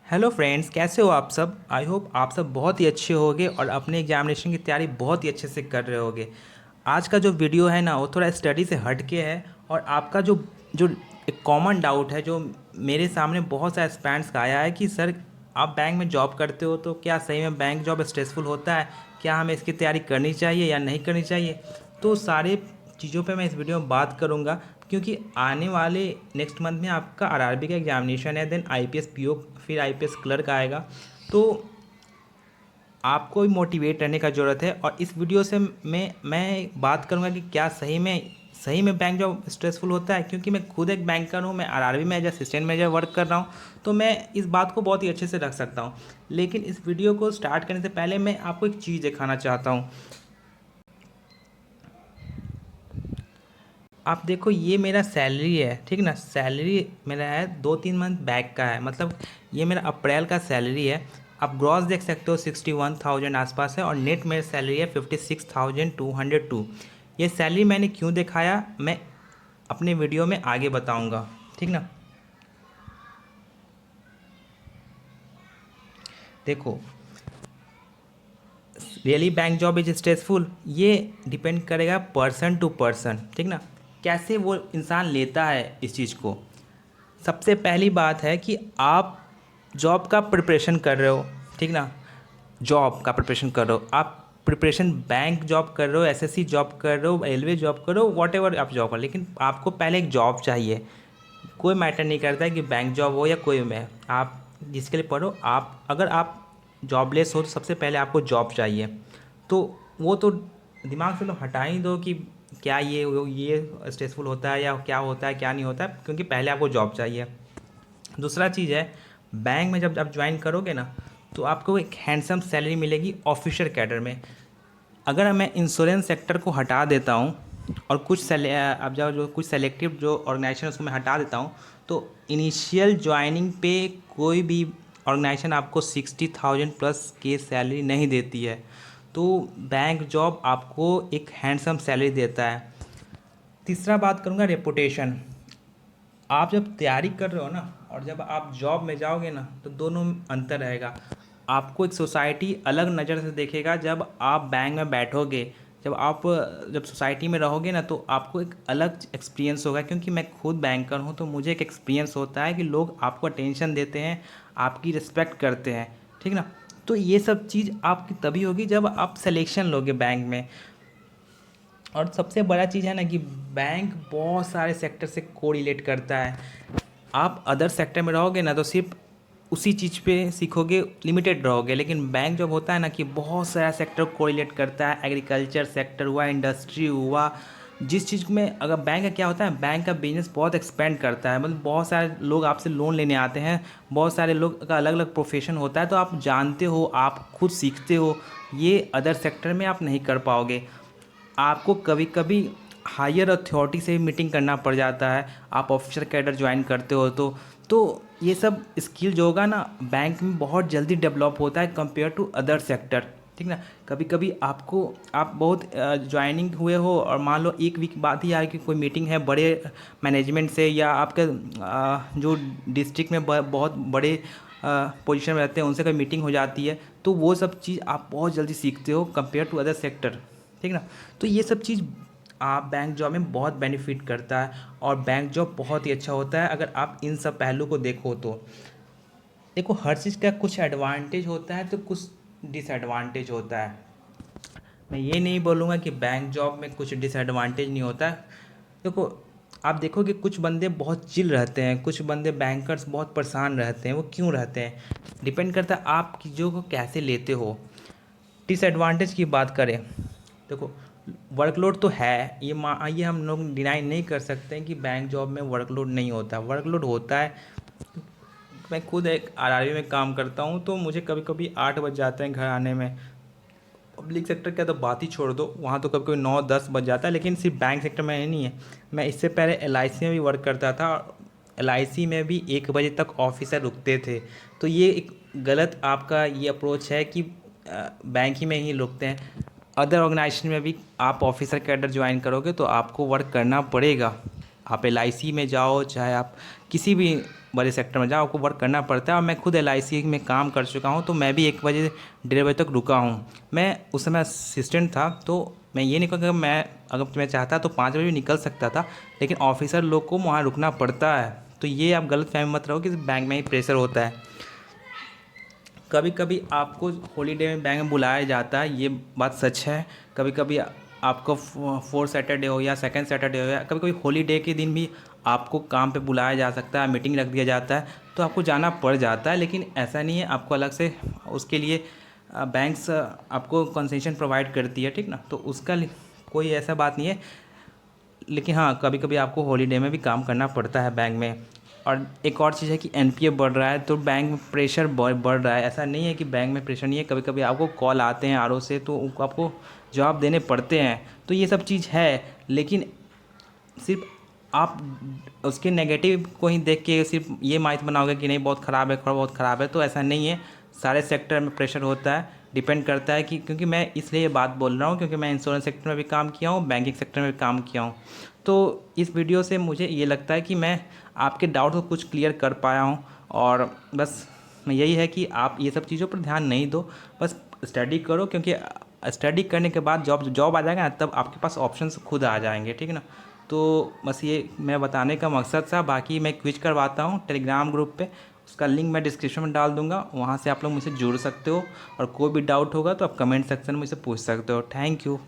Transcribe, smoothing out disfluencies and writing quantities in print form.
Hello friends, कैसे हो आप सब। आई होप आप सब बहुत ही अच्छे होगे और अपने एग्जामिनेशन की तैयारी बहुत ही अच्छे से कर रहे होगे। आज का जो वीडियो है ना, वो थोड़ा स्टडी से हट के है और आपका जो जो एक कॉमन डाउट है जो मेरे सामने बहुत सारे एस्पिरेंट्स का आया है कि सर, आप बैंक में जॉब करते हो तो क्या सही में बैंक जॉब स्ट्रेसफुल होता है, क्या हमें इसकी तैयारी करनी चाहिए या नहीं करनी चाहिए। तो सारे चीज़ों पे मैं इस वीडियो में बात करूँगा, क्योंकि आने वाले नेक्स्ट मंथ में आपका आरआरबी का एग्जामिनेशन है, देन आईपीएस पीओ, फिर आईपीएस क्लर्क आएगा। तो आपको भी मोटिवेट रहने का ज़रूरत है और इस वीडियो से मैं बात करूंगा कि क्या सही में बैंक जॉब स्ट्रेसफुल होता है, क्योंकि मैं खुद एक बैंकर हूं। मैं आरआरबी में एज असिस्टेंट मैनेजर वर्क कर रहा हूं, तो मैं इस बात को बहुत ही अच्छे से रख सकता हूं। लेकिन इस वीडियो को स्टार्ट करने से पहले मैं आपको एक चीज़ दिखाना चाहता हूँ। आप देखो, ये मेरा सैलरी है, ठीक ना। सैलरी मेरा है 2-3 मंथ बैक का है, मतलब ये मेरा अप्रैल का सैलरी है। आप ग्रॉस देख सकते हो 61,000 आसपास है और नेट मेरी सैलरी है 56,202। ये सैलरी मैंने क्यों दिखाया, मैं अपने वीडियो में आगे बताऊंगा, ठीक ना। देखो, really bank job is stressful, ये डिपेंड करेगा पर्सन टू पर्सन, ठीक ना, कैसे वो इंसान लेता है इस चीज़ को। सबसे पहली बात है कि आप जॉब का प्रिपरेशन कर रहे हो, ठीक ना। जॉब का प्रिपरेशन कर रहे हो आप, प्रिपरेशन बैंक जॉब कर रहे हो, एसएससी जॉब कर रहे हो, रेलवे जॉब कर रहे हो, वॉट एवर आप जॉब कर, लेकिन आपको पहले एक जॉब चाहिए। कोई मैटर नहीं करता है कि बैंक जॉब हो या कोई में, आप जिसके लिए पढ़ो। आप अगर आप जॉबलेस हो तो सबसे पहले आपको जॉब चाहिए। तो वो तो दिमाग से तो हटा ही दो कि क्या ये स्ट्रेसफुल होता है या क्या होता है क्या नहीं होता है, क्योंकि पहले आपको जॉब चाहिए। दूसरा चीज़ है, बैंक में जब आप ज्वाइन करोगे ना, तो आपको एक हैंडसम सैलरी मिलेगी ऑफिसर कैडर में। अगर मैं इंश्योरेंस सेक्टर को हटा देता हूँ और अब जाओ जो कुछ सेलेक्टिव जो ऑर्गेनाइजेशन है उसको मैं हटा देता हूँ, तो इनिशियल ज्वाइनिंग पे कोई भी ऑर्गेनाइजेशन आपको 60,000 प्लस के सैलरी नहीं देती है। तो बैंक जॉब आपको एक हैंडसम सैलरी देता है। तीसरा बात करूँगा, रेपुटेशन। आप जब तैयारी कर रहे हो ना और जब आप जॉब में जाओगे ना, तो दोनों में अंतर रहेगा। आपको एक सोसाइटी अलग नज़र से देखेगा जब आप बैंक में बैठोगे। जब सोसाइटी में रहोगे ना, तो आपको एक अलग एक्सपीरियंस होगा, क्योंकि मैं खुद बैंकर हूँ, तो मुझे एक एक्सपीरियंस होता है कि लोग आपको अटेंशन देते हैं, आपकी रिस्पेक्ट करते हैं, ठीक ना। तो ये सब चीज़ आपकी तभी होगी जब आप सिलेक्शन लोगे बैंक में। और सबसे बड़ा चीज़ है ना कि बैंक बहुत सारे सेक्टर से कोरिलेट करता है। आप अदर सेक्टर में रहोगे ना तो सिर्फ उसी चीज़ पे सीखोगे, लिमिटेड रहोगे, लेकिन बैंक जॉब होता है ना कि बहुत सारा सेक्टर कोरिलेट करता है। एग्रीकल्चर सेक्टर हुआ, इंडस्ट्री हुआ, जिस चीज़ में अगर बैंक का क्या होता है, बैंक का बिजनेस बहुत एक्सपेंड करता है, मतलब बहुत सारे लोग आपसे लोन लेने आते हैं, बहुत सारे लोग का अलग अलग प्रोफेशन होता है, तो आप जानते हो, आप खुद सीखते हो। ये अदर सेक्टर में आप नहीं कर पाओगे। आपको कभी कभी हायर अथॉरिटी से भी मीटिंग करना पड़ जाता है, आप ऑफिसर कैडर ज्वाइन करते हो तो ये सब स्किल जो होगा ना, बैंक में बहुत जल्दी डेवलप होता है कंपेयर टू अदर सेक्टर, ठीक ना। कभी कभी आप बहुत ज्वाइनिंग हुए हो और मान लो एक वीक बाद ही कि कोई मीटिंग है बड़े मैनेजमेंट से, या आपके जो डिस्ट्रिक्ट में बहुत बड़े पोजीशन में रहते हैं उनसे कोई मीटिंग हो जाती है, तो वो सब चीज़ आप बहुत जल्दी सीखते हो कंपेयर टू अदर सेक्टर, ठीक ना। तो ये सब चीज़ आप बैंक जॉब में बहुत बेनिफिट करता है और बैंक जॉब बहुत ही अच्छा होता है अगर आप इन सब पहलू को देखो तो। देखो, हर चीज़ का कुछ एडवांटेज होता है तो कुछ डिसएडवांटेज होता है। मैं ये नहीं बोलूँगा कि बैंक जॉब में कुछ डिसएडवांटेज नहीं होता है। देखो, आप देखो कि कुछ बंदे बहुत चिल रहते हैं, कुछ बंदे बैंकर्स बहुत परेशान रहते हैं। वो क्यों रहते हैं, डिपेंड करता है आप चीज़ों को कैसे लेते हो। डिसएडवांटेज की बात करें, देखो, वर्कलोड तो है, ये हम लोग डिनाई नहीं कर सकते हैं कि बैंक जॉब में वर्कलोड नहीं होता, वर्कलोड होता है। मैं खुद एक आरआरबी में काम करता हूँ, तो मुझे कभी कभी 8 बज जाते हैं घर आने में। पब्लिक सेक्टर का तो बात ही छोड़ दो, वहाँ तो कभी कभी 9-10 बज जाता है, लेकिन सिर्फ बैंक सेक्टर में ही नहीं है। मैं इससे पहले एलआईसी में भी वर्क करता था, एलआईसी में भी 1 बजे तक ऑफिसर रुकते थे। तो ये एक गलत आपका ये अप्रोच है कि बैंक ही में ही रुकते हैं। अदर ऑर्गेनाइजेशन में भी आप ऑफिसर कैडर ज्वाइन करोगे तो आपको वर्क करना पड़ेगा। आप एलआईसी में जाओ, चाहे आप किसी भी बड़े सेक्टर में जाओ, आपको वर्क करना पड़ता है। और मैं खुद LIC में काम कर चुका हूँ, तो मैं भी 1 बजे 1:30 बजे तक रुका हूँ। मैं उस समय असिस्टेंट था, तो मैं ये नहीं कहूँगा, मैं अगर मैं चाहता तो 5 बजे भी निकल सकता था, लेकिन ऑफिसर लोग को वहाँ रुकना पड़ता है। तो ये आप गलत फहमी मत रहो कि बैंक में ही प्रेशर होता है। कभी कभी आपको हॉलीडे में बैंक में बुलाया जाता है, ये बात सच है। कभी कभी आपको 4 सैटरडे हो या सेकंड सैटरडे हो या कभी कभी हॉलीडे के दिन भी आपको काम पे बुलाया जा सकता है, मीटिंग रख दिया जाता है, तो आपको जाना पड़ जाता है। लेकिन ऐसा नहीं है, आपको अलग से उसके लिए बैंक्स आपको कंसेशन प्रोवाइड करती है, ठीक ना। तो उसका कोई ऐसा बात नहीं है। लेकिन हाँ, कभी कभी आपको हॉलीडे में भी काम करना पड़ता है बैंक में। और एक और चीज़ है कि NPA बढ़ रहा है, तो बैंक में प्रेशर बढ़ रहा है। ऐसा नहीं है कि बैंक में प्रेशर नहीं है, कभी कभी आपको कॉल आते हैं RO से, तो उनको आपको जवाब देने पड़ते हैं। तो ये सब चीज़ है, लेकिन सिर्फ आप उसके नेगेटिव को ही देख के सिर्फ ये माइथ बनाओगे कि नहीं बहुत ख़राब है, बहुत ख़राब है, तो ऐसा नहीं है। सारे सेक्टर में प्रेशर होता है, डिपेंड करता है कि, क्योंकि मैं इसलिए ये बात बोल रहा हूँ क्योंकि मैं इंश्योरेंस सेक्टर में भी काम किया हूँ, बैंकिंग सेक्टर में भी काम किया हूँ। तो इस वीडियो से मुझे ये लगता है कि मैं आपके डाउट को कुछ क्लियर कर पाया हूँ। और बस यही है कि आप ये सब चीज़ों पर ध्यान नहीं दो, बस स्टडी करो, क्योंकि स्टडी करने के बाद जॉब आ जाएगा ना, तब आपके पास ऑप्शंस खुद आ जाएंगे, ठीक है ना। तो बस ये मैं बताने का मकसद था। बाकी मैं क्विज करवाता हूँ टेलीग्राम ग्रुप पे, उसका लिंक मैं डिस्क्रिप्शन में डाल दूँगा, वहाँ से आप लोग मुझसे जुड़ सकते हो। और कोई भी डाउट होगा तो आप कमेंट सेक्शन में मुझसे पूछ सकते हो। Thank you.